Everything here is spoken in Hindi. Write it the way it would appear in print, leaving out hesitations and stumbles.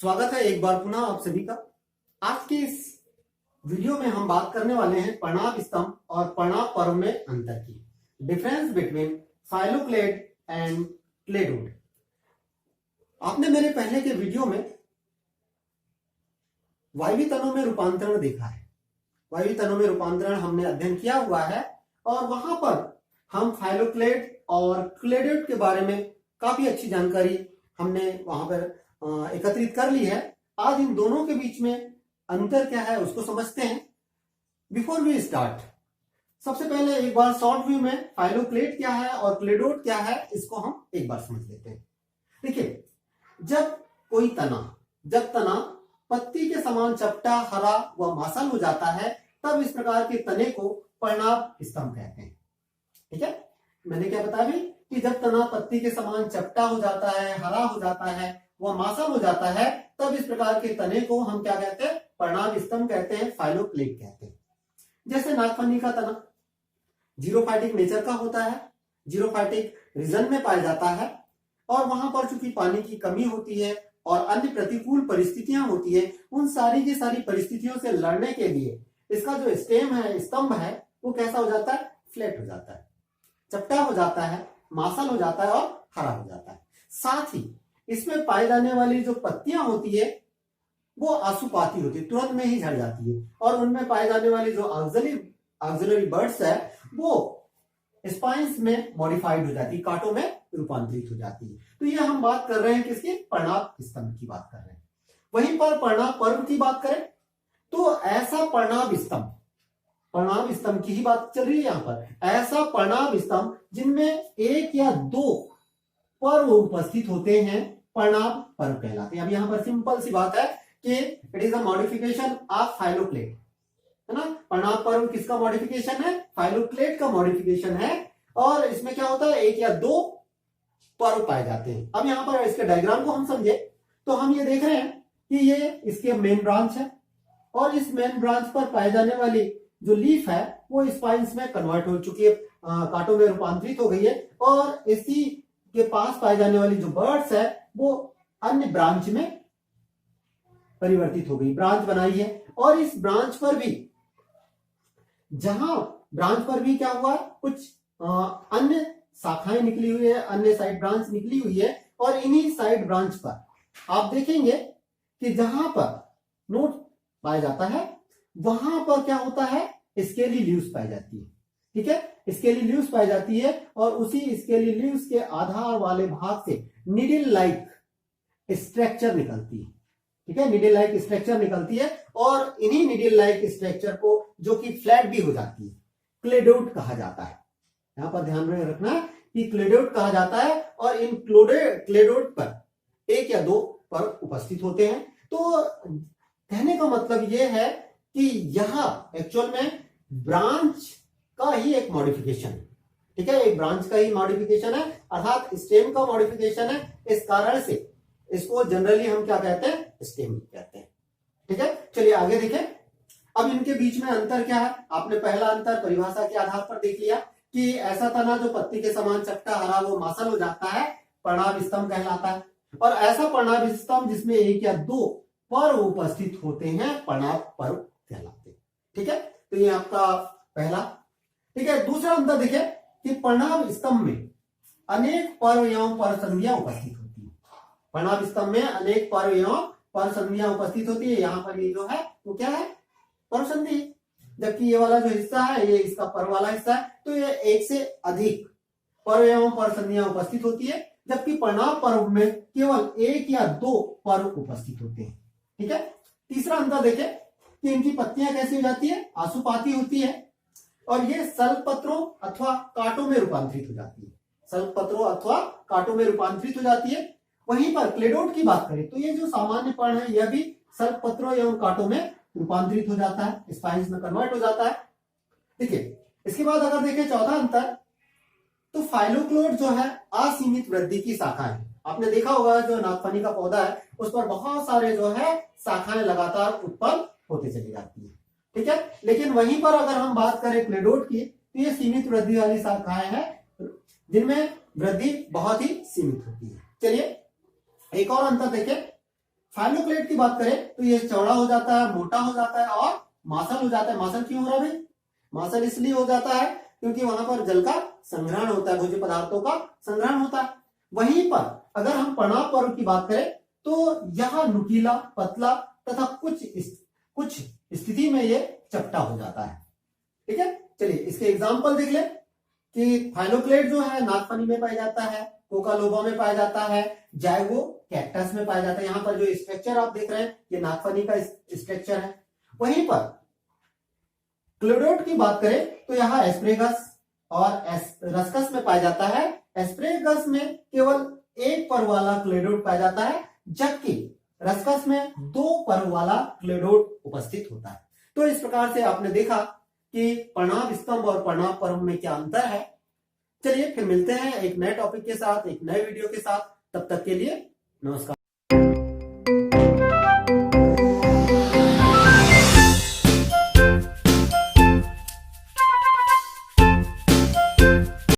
स्वागत है एक बार पुनः आप सभी का। आज के इस वीडियो में हम बात करने वाले हैं पर्णाभ स्तंभ और पर्णाभ पर्व में अंतर की, difference between phylloclade and cladode. आपने मेरे पहले के वीडियो में वायवीय तनों में रूपांतरण देखा है। वायवीय तनों में रूपांतरण हमने अध्ययन किया हुआ है और वहां पर हम फाइलोक्लेड और क्लेडोड के बारे में काफी अच्छी जानकारी हमने वहां पर एकत्रित कर ली है। आज इन दोनों के बीच में अंतर क्या है उसको समझते हैं। बिफोर वी स्टार्ट, सबसे पहले एक बार शॉर्ट व्यू में फाइलोक्लेड क्या है और क्लेडोड क्या है इसको हम एक बार समझ लेते हैं। देखिए, जब तना पत्ती के समान चपटा, हरा व मासल हो जाता है तब इस प्रकार के तने को पर्णाभ स्तंभ कहते हैं। ठीक है, मैंने क्या बताया भी कि जब तना पत्ती के समान चपटा हो जाता है, हरा हो जाता है, वह मासल हो जाता है तब इस प्रकार के तने को हम क्या कहते हैं? पर्णाभ स्तंभ कहते हैं, फाइलोक्लेड कहते हैं। जैसे नागफनी का तना जीरोफाइटिक नेचर का होता है, जीरोफाइटिक रीजन में पाया जाता है और वहां पर चूंकि पानी की कमी होती है और अन्य प्रतिकूल परिस्थितियां होती है, उन सारी की सारी परिस्थितियों से लड़ने के लिए इसका जो स्टेम है, स्तंभ है, वो कैसा हो जाता है? फ्लैट हो जाता है, चपटा हो जाता है, मासल हो जाता है और हरा हो जाता है। साथ ही इसमें पाई जाने वाली जो पत्तियां होती है वो आसुपाती होती है, तुरंत में ही झड़ जाती है और उनमें पाई जाने वाली जो ऑक्सिलरी बर्ड्स है वो स्पाइन्स में मॉडिफाइड हो जाती है, कांटों में रूपांतरित हो जाती है। तो ये हम बात कर रहे हैं किसकी? पर्णाभ स्तंभ की बात कर रहे हैं। वहीं पर पर्णाभ पर्व की बात करें तो ऐसा पर्णाभ स्तंभ की ही बात चल रही है यहाँ पर। ऐसा पर्णाभ स्तंभ जिनमें एक या दो पर्व उपस्थित होते हैं पर्णाभ पर्व कहलाते हैं। अब यहाँ पर सिंपल सी बात है कि it is a modification of phylloclade, है ना। पर्णाभ पर्व किसका मॉडिफिकेशन है? फाइलोक्लेड का मॉडिफिकेशन है और इसमें क्या होता है? एक या दो पर्व पाए जाते हैं। अब यहाँ पर इसके डायग्राम को हम समझे तो हम ये देख रहे हैं कि ये इसके मेन ब्रांच है और इस मेन ब्रांच पर पाए जाने वाली जो लीफ है वो स्पाइन्स में कन्वर्ट हो चुकी है, कांटों में रूपांतरित हो गई है और इसी के पास पाए जाने वाली जो बर्ड्स है वो अन्य ब्रांच में परिवर्तित हो गई, ब्रांच बनाई है। और इस ब्रांच पर भी, जहां ब्रांच पर भी क्या हुआ, कुछ अन्य शाखाएं निकली हुई है, अन्य साइड ब्रांच निकली हुई है और इन्हीं साइड ब्रांच पर आप देखेंगे कि जहां पर नोट पाया जाता है वहां पर क्या होता है? स्केली लीव्स पाई जाती है। ठीक है, स्केली लीव्स पाई जाती है और उसी स्केली लीव्स के आधार वाले भाग से निडल लाइक स्ट्रक्चर निकलती है। ठीक है, निडल लाइक स्ट्रक्चर निकलती है और इन्हीं निडल लाइक स्ट्रक्चर को, जो कि फ्लैट भी हो जाती है, क्लेडोड कहा जाता है। यहां पर ध्यान में रखना है कि क्लेडोड कहा जाता है और इन क्लेडोड पर एक या दो पर्व उपस्थित होते हैं। तो कहने का मतलब यह है कि यह एक्चुअल में ब्रांच का ही एक मॉडिफिकेशन है। ठीक है, एक ब्रांच का ही मॉडिफिकेशन है, अर्थात स्टेम का मॉडिफिकेशन है। इस कारण से इसको जनरली हम क्या कहते हैं? स्टेम कहते हैं। ठीक है, चलिए आगे देखें। अब इनके बीच में अंतर क्या है? आपने पहला अंतर परिभाषा के आधार पर देख लिया कि ऐसा तना जो पत्ती के समान चपटा, हरा, वो मासल हो जाता है, पर्णाभ स्तंभ कहलाता है। और ऐसा पर्णाभ स्तंभ जिसमें एक या दो पर्व उपस्थित होते हैं पर्णाभ पर्व कहलाते हैं। ठीक है, तो ये आपका पहला। ठीक है, दूसरा अंतर देखिए कि पर्णाभ स्तंभ में अनेक पर्व एवं पर्व संधियां उपस्थित होती है। पर्णाभ स्तंभ में अनेक पर्व एवं पर्व संधियां उपस्थित होती है। यहाँ पर ये जो है वो क्या है? पर्व संधि। जबकि ये वाला जो हिस्सा है ये इसका पर्व वाला हिस्सा है, तो ये एक से अधिक पर्व एवं पर्व संधियां उपस्थित होती है, जबकि पर्णाभ पर्व में केवल एक या दो पर्व उपस्थित होते हैं। ठीक है, तीसरा अंतर देखें कि इनकी पत्तियां कैसी हो जाती है? आसुपाती होती है और ये सल्पत्रों अथवा कांटों में रूपांतरित हो जाती है। सल्पत्रों अथवा कांटों में रूपांतरित हो जाती है। वहीं पर क्लेडोड की बात करें तो ये जो सामान्य पर्ण है यह भी सल्पत्रों एवं कांटों में रूपांतरित हो जाता है, स्पाइन्स में कन्वर्ट हो जाता है। ठीक है, इसके बाद अगर देखें चौथा अंतर, तो फाइलोक्लेड जो है असीमित वृद्धि की शाखा है। आपने देखा होगा जो नागफनी का पौधा है उस पर बहुत सारे जो है शाखाएं लगातार उत्पन्न होती चली जाती है। ठीक है, लेकिन वहीं पर अगर हम बात करें क्लेडोड की तो ये सीमित वृद्धि वाली शाखाएं हैं जिनमें वृद्धि बहुत ही सीमित होती है। चलिए एक और अंतर देखें, फाइलोक्लेट की बात करें तो ये चौड़ा हो जाता है, मोटा हो जाता है और मासल हो जाता है। मासल क्यों हो रहा है भाई? मासल इसलिए हो जाता है क्योंकि वहां पर जल का संग्रहण होता है, भोज्य पदार्थों का संग्रहण होता है। वहीं पर अगर हम पर्णाव पर्व की बात करें तो यह नुकीला, पतला तथा कुछ स्थिति में ये चपटा हो जाता है। ठीक है, चलिए इसके एग्जाम्पल देख ले कि फाइलोक्लेट जो है नागफनी में पाया जाता है, कोकालोबा में पाया जाता है, जायगो कैक्टस में पाया जाता है। यहां पर जो स्ट्रक्चर आप देख रहे हैं ये नागफनी का स्ट्रक्चर है। वहीं पर क्लोडोट की बात करें तो यहाँ एस्प्रेगस और रस्कस में पाया जाता है। एस्प्रेगस में केवल एक पर वाला क्लोडोट पाया जाता है, जबकि रस्कस में 2 पर वाला क्लोडोट उपस्थित होता है। तो इस प्रकार से आपने देखा कि पर्णाव स्तंभ और पर्णाव पर्व में क्या अंतर है। चलिए फिर मिलते हैं एक नए टॉपिक के साथ, एक नए वीडियो के साथ। तब तक के लिए नमस्कार।